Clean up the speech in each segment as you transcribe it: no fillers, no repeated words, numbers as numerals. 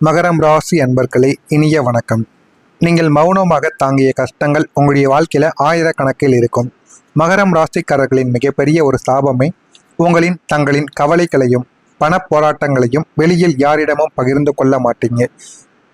மகரம் ராசி அன்பர்களே, இனிய வணக்கம். நீங்கள் மௌனமாக தாங்கிய கஷ்டங்கள் உங்களுடைய வாழ்க்கையில ஆயிரக்கணக்கில் இருக்கும். மகரம் ராசிக்காரர்களின் மிகப்பெரிய ஒரு சாபமே தங்களின் கவலைகளையும் பண போராட்டங்களையும் வெளியில் யாரிடமும் பகிர்ந்து கொள்ள மாட்டீங்க.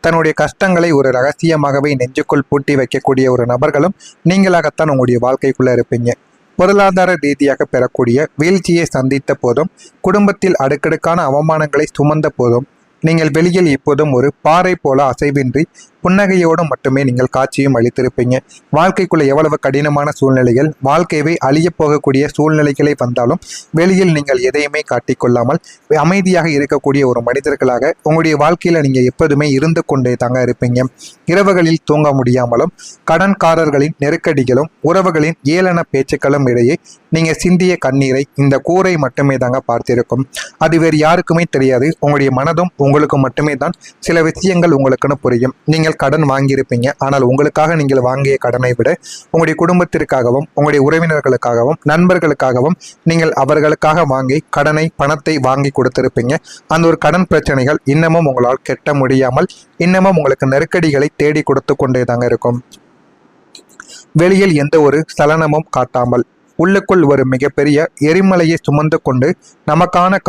தன்னுடைய கஷ்டங்களை ஒரு ரகசியமாகவே நெஞ்சுக்குள் பூட்டி வைக்கக்கூடிய ஒரு நபர்களும் நீங்களாகத்தான் உங்களுடைய வாழ்க்கைக்குள்ள இருப்பீங்க. பொருளாதார ரீதியாக பெறக்கூடிய வீழ்ச்சியை சந்தித்த போதும், குடும்பத்தில் அடுக்கடுக்கான அவமானங்களை சுமந்த போதும், நீங்கள் வெளியில் இப்போதும் ஒரு பாறை போல அசைவின்றி புன்னகையோடு மட்டுமே நீங்கள் காட்சியும் அளித்திருப்பீங்க. வாழ்க்கைக்குள்ள எவ்வளவு கடினமான சூழ்நிலைகள், வாழ்க்கையை அழியப் போகக்கூடிய சூழ்நிலைகளை வந்தாலும் வெளியில் நீங்கள் எதையுமே காட்டிக்கொள்ளாமல் அமைதியாக இருக்கக்கூடிய ஒரு மனிதர்களாக உங்களுடைய வாழ்க்கையில நீங்க எப்போதுமே இருந்து கொண்டே தாங்க இருப்பீங்க. இரவுகளில் தூங்க முடியாமலும், கடன்காரர்களின் நெருக்கடிகளும், உறவுகளின் ஏளன பேச்சுக்களும் இடையே நீங்க சிந்திய கண்ணீரை இந்த கூரை மட்டுமே தாங்க பார்த்திருக்கும். அது வேறு யாருக்குமே தெரியாது. உங்களுடைய மனதும் உங்களுக்கு மட்டுமே தான் சில விஷயங்கள் உங்களுக்குன்னு புரியும். நீங்கள் கடன் வாங்கியிருப்பீங்க. ஆனால் உங்களுக்காக நீங்கள் வாங்கிய கடனை விட உங்களுடைய குடும்பத்திற்காகவும், உங்களுடைய உறவினர்களுக்காகவும், நண்பர்களுக்காகவும் நீங்கள் அவர்களுக்காக வாங்கி பணத்தை வாங்கி கொடுத்திருப்பீங்க. அந்த ஒரு கடன் பிரச்சனைகள் இன்னமும் உங்களால் கெட்ட முடியாமல் இன்னமும் உங்களுக்கு நெருக்கடிகளை தேடி கொடுத்து கொண்டே தாங்க இருக்கும். வெளியில் எந்த ஒரு சலனமும் காட்டாமல் உள்ளுக்குள் ஒரு மிகப்பெரிய எரிமலையை சுமந்து கொண்டு நமக்கான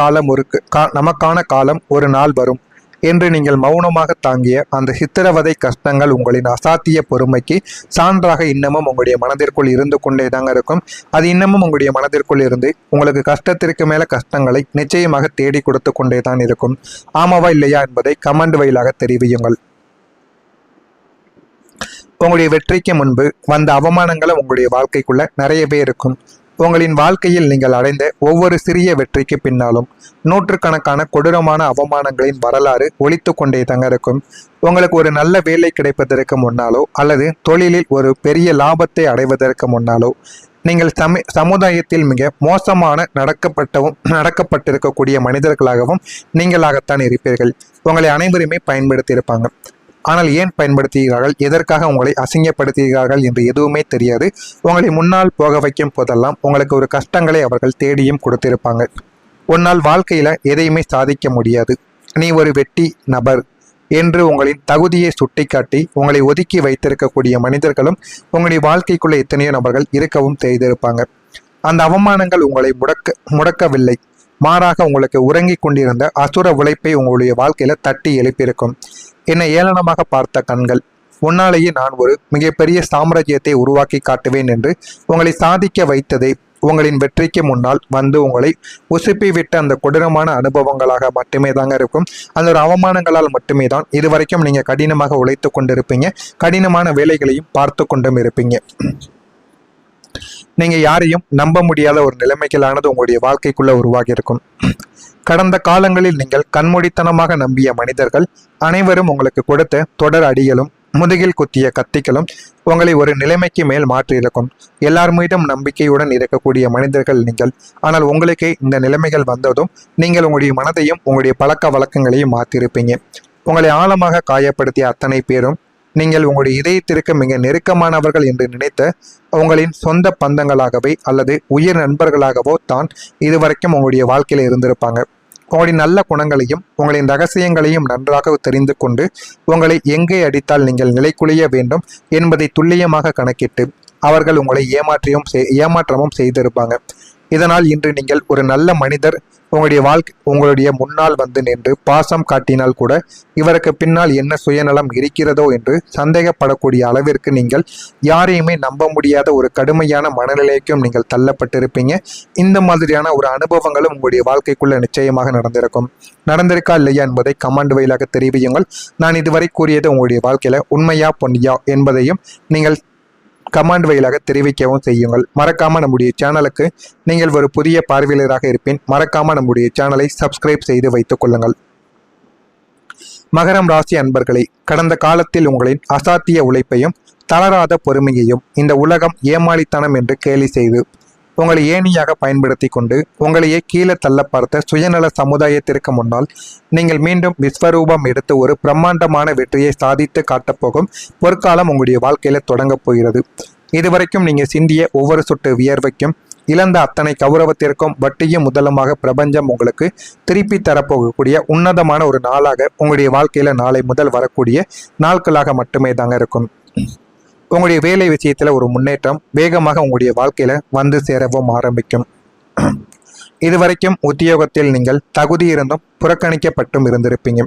காலம் ஒரு நாள் வரும் என்று நீங்கள் மௌனமாக தாங்கிய அந்த சித்திரவதை கஷ்டங்கள் உங்களின் அசாத்திய பொறுமைக்கு சான்றாக இன்னமும் உங்களுடைய மனதிற்குள் இருந்து கொண்டே தாங்க இருக்கும். அது இன்னமும் உங்களுடைய மனதிற்குள் இருந்து உங்களுக்கு கஷ்டத்திற்கு மேல கஷ்டங்களை நிச்சயமாக தேடி கொடுத்து கொண்டே தான் இருக்கும். ஆமாவா இல்லையா என்பதை கமெண்ட் வழியாக தெரிவியுங்கள். உங்களுடைய வெற்றிக்கு முன்பு வந்த அவமானங்களும் உங்களுடைய வாழ்க்கைக்குள்ள நிறையவே இருக்கும். உங்களின் வாழ்க்கையில் நீங்கள் அடைந்த ஒவ்வொரு சிறிய வெற்றிக்கு பின்னாலும் நூற்றுக்கணக்கான கொடூரமான அவமானங்களின் வரலாறு ஒலித்து கொண்டே தாங்க இருக்கும். உங்களுக்கு ஒரு நல்ல வேலை கிடைப்பதற்கு முன்னாலோ அல்லது தொழிலில் ஒரு பெரிய லாபத்தை அடைவதற்கு முன்னாலோ நீங்கள் சமுதாயத்தில் மிக மோசமான நடக்கப்பட்டிருக்கக்கூடிய மனிதர்களாகவும் நீங்களாகத்தான் இருப்பீர்கள். உங்களை அனைவருமே பயன்படுத்தியிருப்பாங்க. ஆனால் ஏன் பயன்படுத்துகிறார்கள், எதற்காக உங்களை அசிங்கப்படுத்துகிறார்கள் என்று எதுவுமே தெரியாது. உங்களை முன்னால் போக வைக்கும் போதெல்லாம் உங்களுக்கு ஒரு கஷ்டங்களை அவர்கள் தேடியும் கொடுத்திருப்பாங்க. உன்னால் வாழ்க்கையில எதையுமே சாதிக்க முடியாது, நீ ஒரு வெட்டி நபர் என்று உங்களின் தகுதியை சுட்டிக்காட்டி உங்களை ஒதுக்கி வைத்திருக்கக்கூடிய மனிதர்களும் உங்களுடைய வாழ்க்கைக்குள்ள எத்தனையோ நபர்கள் இருக்கவும் செய்திருப்பாங்க. அந்த அவமானங்கள் உங்களை முடக்கவில்லை, மாறாக உங்களுக்கு உறங்கி கொண்டிருந்த அசுர உழைப்பை உங்களுடைய வாழ்க்கையில தட்டி எழுப்பியிருக்கும். என்னை ஏளனமாக பார்த்த கண்கள், உன்னாலேயே நான் ஒரு மிகப்பெரிய சாம்ராஜ்யத்தை உருவாக்கி காட்டுவேன் என்று உங்களை சாதிக்க வைத்ததை உங்களின் வெற்றிக்கு முன்னால் வந்து உங்களை உசுப்பி விட்ட அந்த கொடூரமான அனுபவங்களாக மட்டுமே தாங்க இருக்கும். அந்த ஒரு அவமானங்களால் மட்டுமே தான் இதுவரைக்கும் நீங்க கடினமாக உழைத்து கொண்டிருப்பீங்க. கடினமான வேலைகளையும் பார்த்து கொண்டும் இருப்பீங்க. நீங்க யாரையும் நம்ப முடியாத ஒரு நிலைமைகளானது உங்களுடைய வாழ்க்கைக்குள்ள உருவாகி இருக்கும். கடந்த காலங்களில் நீங்கள் கண்மூடித்தனமாக நம்பிய மனிதர்கள் அனைவரும் உங்களுக்கு கொடுத்த தொடர் அடிகளும் முதுகில் குத்திய கத்திகளும் உங்களை ஒரு நிலைமைக்கு மேல் மாற்றியிருக்கும். எல்லார் மீதும் நம்பிக்கையுடன் இருக்கக்கூடிய மனிதர்கள் நீங்கள். ஆனால் உங்களுக்கு இந்த நிலைமைகள் வந்ததும் நீங்கள் உங்களுடைய மனதையும் உங்களுடைய பழக்க வழக்கங்களையும் மாற்றிருப்பீங்க. உங்களை ஆழமாக காயப்படுத்திய அத்தனை பேரும் நீங்கள் உங்களுடைய இதயத்திற்கு மிக நெருக்கமானவர்கள் என்று நினைத்த உங்களின் சொந்த பந்தங்களாகவே அல்லது உயிர் நண்பர்களாகவோ தான் இதுவரைக்கும் உங்களுடைய வாழ்க்கையில இருந்திருப்பாங்க. உங்களின் நல்ல குணங்களையும் உங்களின் ரகசியங்களையும் நன்றாக தெரிந்து கொண்டு உங்களை எங்கே அடித்தால் நீங்கள் நிலைக்குலைய வேண்டும் என்பதை துல்லியமாக கணக்கிட்டு அவர்கள் உங்களை ஏமாற்றமும் செய்திருப்பாங்க. இதனால் இன்று நீங்கள் ஒரு நல்ல மனிதர் உங்களுடைய முன்னால் வந்து நின்று பாசம் காட்டினால் கூட இவருக்கு பின்னால் என்ன சுயநலம் இருக்கிறதோ என்று சந்தேகப்படக்கூடிய அளவிற்கு நீங்கள் யாரையுமே நம்ப முடியாத ஒரு கடுமையான மனநிலைக்கும் நீங்கள் தள்ளப்பட்டிருப்பீங்க. இந்த மாதிரியான ஒரு அனுபவங்களும் உங்களுடைய வாழ்க்கைக்குள்ள நிச்சயமாக நடந்திருக்கா இல்லையா என்பதை கமெண்ட் வழியாக தெரிவியுங்கள். நான் இதுவரை கூறியது உங்களுடைய வாழ்க்கையில உண்மையா பொன்னியா என்பதையும் நீங்கள் கமெண்ட் வழியாக தெரிவிக்கவும் செய்யுங்கள். மறக்காம நம்முடைய சேனலுக்கு நீங்கள் ஒரு புதிய பார்வையாளராக இருப்பேன். மறக்காம நம்முடைய சேனலை சப்ஸ்கிரைப் செய்து வைத்துக் கொள்ளுங்கள். மகரம் ராசி அன்பர்களை, கடந்த காலத்தில் உங்களின் அசாத்திய உழைப்பையும் தளராத பொறுமையையும் இந்த உலகம் ஏமாளித்தனம் என்று கேலி செய்து உங்களை ஏணியாக பயன்படுத்தி கொண்டு உங்களையே கீழே தள்ள பார்த்த சுயநல சமுதாயத்திற்கு முன்னால் நீங்கள் மீண்டும் விஸ்வரூபம் எடுத்து ஒரு பிரம்மாண்டமான வெற்றியை சாதித்து காட்டப்போகும் பொற்காலம் உங்களுடைய வாழ்க்கையில தொடங்க போகிறது. இதுவரைக்கும் நீங்க சிந்திய ஒவ்வொரு சொட்டு வியர்வைக்கும் இழந்த அத்தனை கௌரவத்திற்கும் வட்டியும் முதலுமாக பிரபஞ்சம் உங்களுக்கு திருப்பி தரப்போகக்கூடிய உன்னதமான ஒரு நாளாக உங்களுடைய வாழ்க்கையில நாளை முதல் வரக்கூடிய நாட்களாக மட்டுமே தாங்க இருக்கும். உங்களுடைய வேலை விஷயத்துல ஒரு முன்னேற்றம் வேகமாக உங்களுடைய வாழ்க்கையில வந்து சேரவும் ஆரம்பிக்கும். இதுவரைக்கும் உத்தியோகத்தில் நீங்கள் தகுதி இருந்தும் புறக்கணிக்கப்பட்டும் இருந்திருப்பீங்க,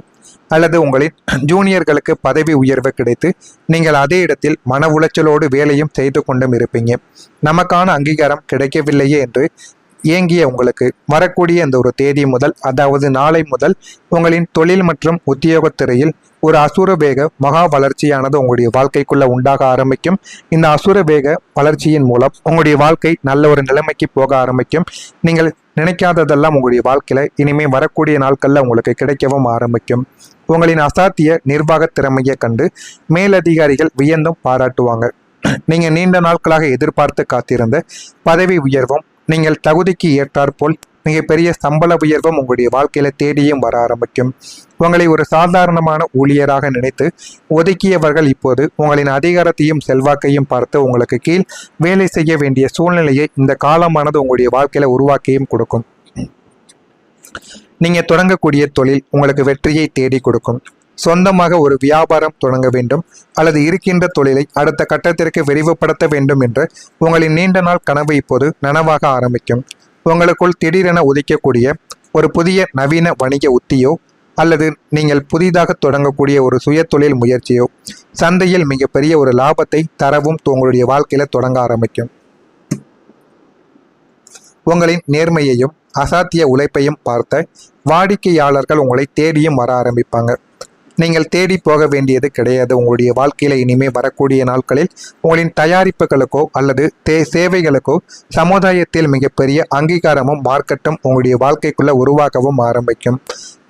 அல்லது உங்களின் ஜூனியர்களுக்கு பதவி உயர்வு கிடைத்து நீங்கள் அதே இடத்தில் மன உளைச்சலோடு வேலையும் செய்து கொண்டும் இருப்பீங்க. நமக்கான அங்கீகாரம் கிடைக்கவில்லையே என்று ஏங்கிய உங்களுக்கு வரக்கூடிய இந்த ஒரு தேதி முதல், அதாவது நாளை முதல், உங்களின் தொழில் மற்றும் உத்தியோகத்துறையில் ஒரு அசுர வேக மகா வளர்ச்சியானது உங்களுடைய வாழ்க்கைக்குள்ள உண்டாக ஆரம்பிக்கும். இந்த அசுர வேக வளர்ச்சியின் மூலம் உங்களுடைய வாழ்க்கை நல்ல ஒரு நிலைமைக்கு போக ஆரம்பிக்கும். நீங்கள் நினைக்காததெல்லாம் உங்களுடைய வாழ்க்கையில இனிமே வரக்கூடிய நாட்கள்ல உங்களுக்கு கிடைக்கவும் ஆரம்பிக்கும். உங்களின் அசாத்திய நிர்வாக திறமையை கண்டு மேலதிகாரிகள் வியந்தும் பாராட்டுவாங்க. நீங்க நீண்ட நாட்களாக எதிர்பார்த்து காத்திருந்த பதவி உயர்வும், நீங்கள் தகுதிக்கு ஏற்றாற்போல் மிகப்பெரிய சம்பள உயர்வும் உங்களுடைய வாழ்க்கையில தேடியும் வர ஆரம்பிக்கும். உங்களை ஒரு சாதாரணமான ஊழியராக நினைத்து ஒதுக்கியவர்கள் இப்போது உங்களின் அதிகாரத்தையும் செல்வாக்கையும் பார்த்து உங்களுக்கு கீழ் வேலை செய்ய வேண்டிய சூழ்நிலையை இந்த காலமானது உங்களுடைய வாழ்க்கையில உருவாக்கியும் கொடுக்கும். நீங்க தொடங்கக்கூடிய தொழில் உங்களுக்கு வெற்றியை தேடி கொடுக்கும். சொந்தமாக ஒரு வியாபாரம் தொடங்க வேண்டும் அல்லது இருக்கின்ற தொழிலை அடுத்த கட்டத்திற்கு விரிவுபடுத்த வேண்டும் என்ற உங்களின் நீண்ட நாள் கனவு இப்போது நனவாக ஆரம்பிக்கும். உங்களுக்குள் திடீரென உதிக்கக்கூடிய ஒரு புதிய நவீன வணிக உத்தியோ அல்லது நீங்கள் புதிதாக தொடங்கக்கூடிய ஒரு சுய தொழில் முயற்சியோ சந்தையில் மிகப்பெரிய ஒரு லாபத்தை தரவும் உங்களுடைய வாழ்க்கையில தொடங்க ஆரம்பிக்கும். உங்களின் நேர்மையையும் அசாத்திய உழைப்பையும் பார்த்த வாடிக்கையாளர்கள் உங்களை தேடியும் வர ஆரம்பிப்பாங்க. நீங்கள் தேடி போக வேண்டியது கிடையாது. உங்களுடைய வாழ்க்கையில இனிமே வரக்கூடிய நாட்களில் உங்களின் தயாரிப்புகளுக்கோ அல்லது சேவைகளுக்கோ சமுதாயத்தில் மிகப்பெரிய அங்கீகாரமும் மார்க்கெட்டும் உங்களுடைய வாழ்க்கைக்குள்ள உருவாக்கவும் ஆரம்பிக்கும்.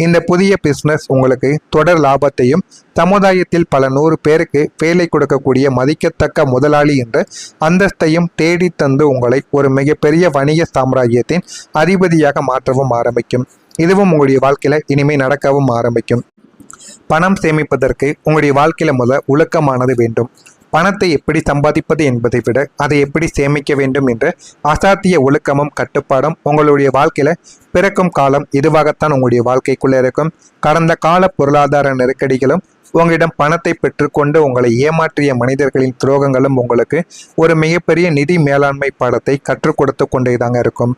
இந்த புதிய பிஸ்னஸ் உங்களுக்கு தொடர் லாபத்தையும் சமுதாயத்தில் பல 100 பேருக்கு வேலை கொடுக்கக்கூடிய மதிக்கத்தக்க முதலாளி என்ற அந்தஸ்தையும் தேடி தந்து உங்களை ஒரு மிகப்பெரிய வணிக சாம்ராஜ்யத்தின் அதிபதியாக மாற்றவும் ஆரம்பிக்கும். இதுவும் உங்களுடைய வாழ்க்கையில இனிமே நடக்கவும் ஆரம்பிக்கும். பணம் சேமிப்பதற்கு உங்களுடைய வாழ்க்கையில ஒழுக்கமானது வேண்டும். பணத்தை எப்படி சம்பாதிப்பது என்பதை விட அதை எப்படி சேமிக்க வேண்டும் என்ற அசாத்திய ஒழுக்கமும் கட்டுப்பாடும் உங்களுடைய வாழ்க்கையில பிறக்கும் காலம் இதுவாகத்தான் உங்களுடைய வாழ்க்கைக்குள்ள இருக்கும். கடந்த கால பொருளாதார நெருக்கடிகளும் உங்களிடம் பணத்தை பெற்றுக்கொண்டு உங்களை ஏமாற்றிய மனிதர்களின் துரோகங்களும் உங்களுக்கு ஒரு மிகப்பெரிய நிதி மேலாண்மை பாடத்தை கற்றுக் கொடுத்து கொண்டே தாங்க இருக்கும்.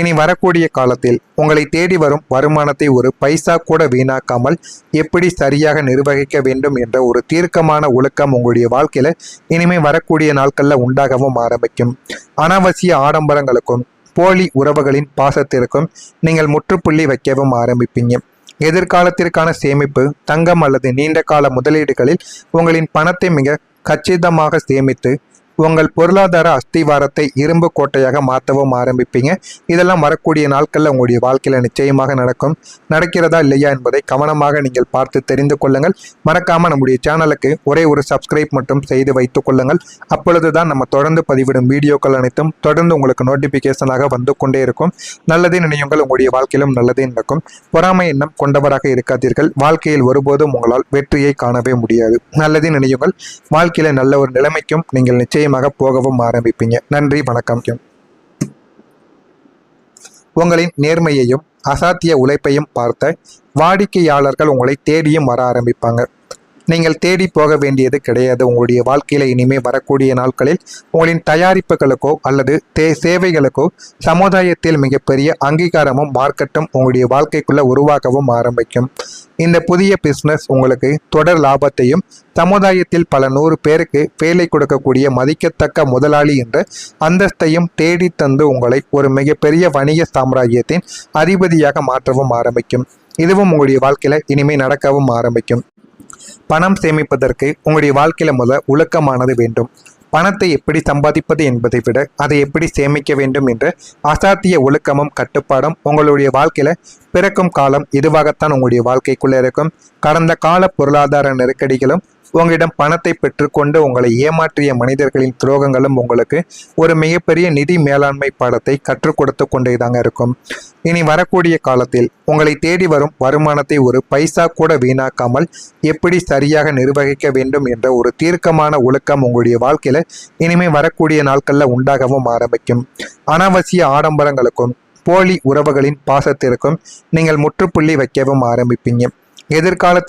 இனி வரக்கூடிய காலத்தில் உங்களை தேடி வரும் வருமானத்தை ஒரு பைசா கூட வீணாக்காமல் எப்படி சரியாக நிர்வகிக்க வேண்டும் என்ற ஒரு தீர்க்கமான ஒழுக்கம் உங்களுடைய வாழ்க்கையில இனிமே வரக்கூடிய நாட்கள்ல உண்டாகவும் ஆரம்பிக்கும். அனாவசிய ஆடம்பரங்களுக்கும் போலி உறவுகளின் பாசத்திற்கும் நீங்கள் முற்றுப்புள்ளி வைக்கவும் ஆரம்பிப்பீங்க. எதிர்காலத்திற்கான சேமிப்பு, தங்கம் அல்லது நீண்ட கால முதலீடுகளில் உங்களின் பணத்தை மிக கச்சிதமாக சேமித்து உங்கள் பொருளாதார அஸ்திவாரத்தை இரும்பு கோட்டையாக மாற்றவும் ஆரம்பிப்பீங்க. இதெல்லாம் வரக்கூடிய நாட்களில் உங்களுடைய வாழ்க்கையில் நிச்சயமாக நடக்கும். நடக்கிறதா இல்லையா என்பதை கவனமாக நீங்கள் பார்த்து தெரிந்து கொள்ளுங்கள். மறக்காமல் நம்முடைய சேனலுக்கு ஒரே ஒரு சப்ஸ்கிரைப் மட்டும் செய்து வைத்துக் கொள்ளுங்கள். அப்பொழுதுதான் நம்ம தொடர்ந்து பதிவிடும் வீடியோக்கள் அனைத்தும் தொடர்ந்து உங்களுக்கு நோட்டிபிகேஷனாக வந்து கொண்டே இருக்கும். நல்லதே நினையுங்கள், உங்களுடைய வாழ்க்கையிலும் நல்லதே நடக்கும். பொறாமை எண்ணம் கொண்டவராக இருக்காதீர்கள். வாழ்க்கையில் ஒருபோதும் உங்களால் வெற்றியை காணவே முடியாது. நல்லதே நினையுங்கள். வாழ்க்கையில நல்ல ஒரு நிலைமைக்கும் நீங்கள் நிச்சயம் போகவும் ஆரம்பிப்பீங்க. நன்றி, வணக்கம். உங்களின் நேர்மையையும் அசாத்திய உழைப்பையும் பார்த்த வாடிக்கையாளர்கள் உங்களை தேடியும் வர ஆரம்பிப்பாங்க. நீங்கள் தேடி போக வேண்டியது கிடையாது. உங்களுடைய வாழ்க்கையில இனிமே வரக்கூடிய நாட்களில் உங்களின் தயாரிப்புகளுக்கோ அல்லது சேவைகளுக்கோ சமுதாயத்தில் மிகப்பெரிய அங்கீகாரமும் மார்க்கெட்டும் உங்களுடைய வாழ்க்கைக்குள்ள உருவாக்கவும் ஆரம்பிக்கும். இந்த புதிய பிஸ்னஸ் உங்களுக்கு தொடர் லாபத்தையும் சமுதாயத்தில் பல 100 பேருக்கு வேலை கொடுக்கக்கூடிய மதிக்கத்தக்க முதலாளி என்ற அந்தஸ்தையும் தேடி தந்து உங்களை ஒரு மிகப்பெரிய வணிக சாம்ராஜ்யத்தின் அதிபதியாக மாற்றவும் ஆரம்பிக்கும். இதுவும் உங்களுடைய வாழ்க்கையில இனிமே நடக்கவும் ஆரம்பிக்கும். பணம் சேமிப்பதற்கு உங்களுடைய வாழ்க்கையில ஒழுக்கமானது வேண்டும். பணத்தை எப்படி சம்பாதிப்பது என்பதை விட அதை எப்படி சேமிக்க வேண்டும் என்ற அசாத்திய ஒழுக்கமும் கட்டுப்பாடும் உங்களுடைய வாழ்க்கையில பிறக்கும் காலம் இதுவாகத்தான் உங்களுடைய வாழ்க்கைக்குள்ள இருக்கும். கடந்த கால பொருளாதார நெருக்கடிகளும் உங்களிடம் பணத்தை பெற்றுக்கொண்டு உங்களை ஏமாற்றிய மனிதர்களின் துரோகங்களும் உங்களுக்கு ஒரு மிகப்பெரிய நிதி மேலாண்மை பாடத்தை கற்றுக் கொடுத்து கொண்டே தாங்க இருக்கும். இனி வரக்கூடிய காலத்தில் உங்களை தேடி வரும் வருமானத்தை ஒரு பைசா கூட வீணாக்காமல் எப்படி சரியாக நிர்வகிக்க வேண்டும் என்ற ஒரு தீர்க்கமான ஒழுக்கம் உங்களுடைய வாழ்க்கையில இனிமே வரக்கூடிய நாட்கள்ல உண்டாகவும் ஆரம்பிக்கும். அனாவசிய ஆடம்பரங்களுக்கும் போலி உறவுகளின் பாசத்திற்கும் நீங்கள் முற்றுப்புள்ளி வைக்கவும் ஆரம்பிப்பீங்க. எதிர்காலத்தில்